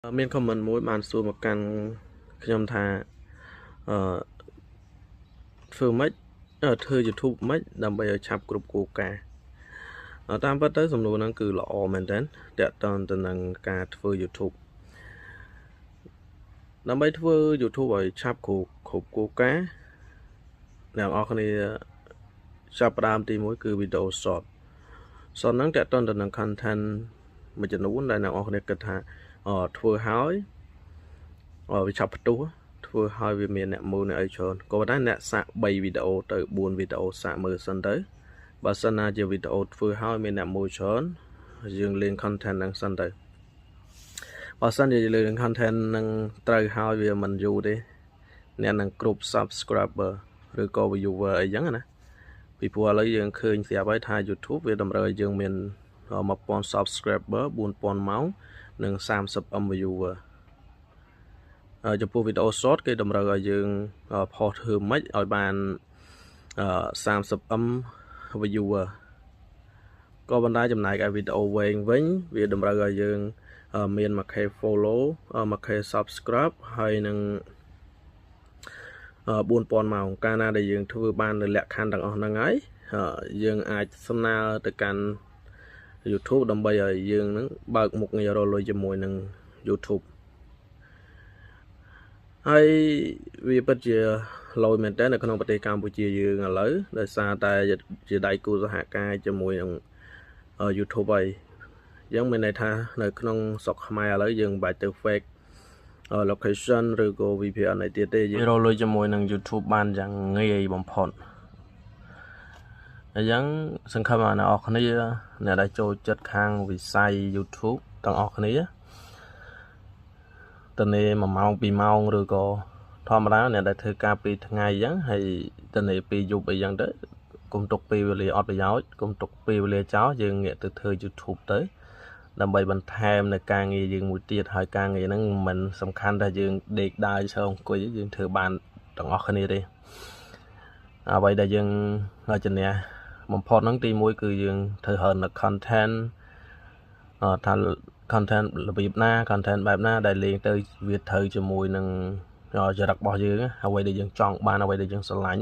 មាន comment មួយបានសួរមកកាន់ខ្ញុំថាធ្វើម៉េចធ្វើ YouTube ម៉េចដើម្បីឲ្យឆាប់គ្រប់គោលការណ៍តាមពិតទៅសំណួរហ្នឹងគឺល្អមែនតើតាក់ទងទៅនឹងការធ្វើ YouTube ដើម្បីធ្វើ YouTube ឲ្យឆាប់គ្រប់គោលការណ៍អ្នកនរគ្នាចាប់ផ្ដើមទី1គឺវីដេអូ short ហ្នឹងតាក់ទងទៅនឹង content មួយចំនួនដែលអ្នកនរគ្នាគិតថាធ្វើហើយវាឆាប់ផ្ទុះធ្វើហើយវាមានអ្នកមើលអ្នកអីច្រើនក៏ប៉ុន្តែអ្នកសាក3វីដេអូទៅ4វីដេអូសាកមើលសិនទៅបើសិនណាជាវីដេអូធ្វើហើយមានអ្នកមើលច្រើនយើងលេង content ហ្នឹងសិនទៅបើសិនជាលេង content ហ្នឹងត្រូវហើយវាមិនយូរទេអ្នកនឹងគ្រប់ subscriber ឬក៏ viewer អីចឹងណាពីព្រោះឥឡូវយើងឃើញស្រាប់ហើយថា YouTube វាតម្រូវឲ្យយើងមាន 1000 subscriber 4000ម៉ោងនិង 30m viewer ចំពោះវីដេអូ short គេតម្រូវឲ្យយើងផុសធ្វើម៉េចឲ្យបាន30m viewer ក៏ប៉ុន្តែចំណែកឯវីដេអូវែងវិញវាតម្រូវឲ្យយើងមាន 1k follow 1k subscribe ហើយនឹង4000ម៉ោងកាលណាដែលយើងធ្វើបាននៅលក្ខខណ្ឌទាំងអស់ហ្នឹងហើយយើងអាចស្នើទៅកាន់ YouTube ដើម្បីឲ្យយើងនឹងបើកមុខងាររកលុយជាមួយនឹង YouTube ហើយវាពិតជាលយមែនតើនៅក្នុងប្រទេសកម្ពុជាយើងឥឡូវដោយសារតែជាដៃគូសហការជាមួយនឹង YouTube ហើយអញ្ចឹងមានន័យថានៅក្នុងស្រុកខ្មែរឥឡូវយើងមិនបាច់ទៅ fake location ឬក៏ VPN អីទៀតទេយើងរកលុយជាមួយនឹង YouTube បានយ៉ាងងាយបំផុតអញ្ចឹងសង្ឃឹមថាអ្នកនរគ្នាអ្នកដែលចូលចិត្តខាងវិស័យ YouTube ទាំងអស់គ្នាតនេ1ម៉ោង2ម៉ោងឬក៏ធម្មតាអ្នកដែលធ្វើការ2ថ្ងៃអញ្ចឹងហើយតនេ2យប់អីចឹងទៅកុំទុកពេលវេលាអត់ប្រយោជន៍កុំទុកពេលវេលាចោលយើងងាកទៅធ្វើ YouTube ទៅដើម្បីបន្ថែមនៅការងារយើងមួយទៀតហើយការងារហ្នឹងមិនសំខាន់ថាយើងដេកដើរឈរអង្គុយយើងធ្វើបានទាំងអស់គ្នាទេអ្វីដែលយើងជំនះបំផុតហ្នឹងទី1គឺយើងធ្វើហៅនៅ content ថា content របៀបណា content បែបណាដែលលេងទៅវាត្រូវជាមួយនឹងចរិតរបស់យើងអ្វីដែលយើងចង់បានអ្វីដែលយើងស្រឡាញ់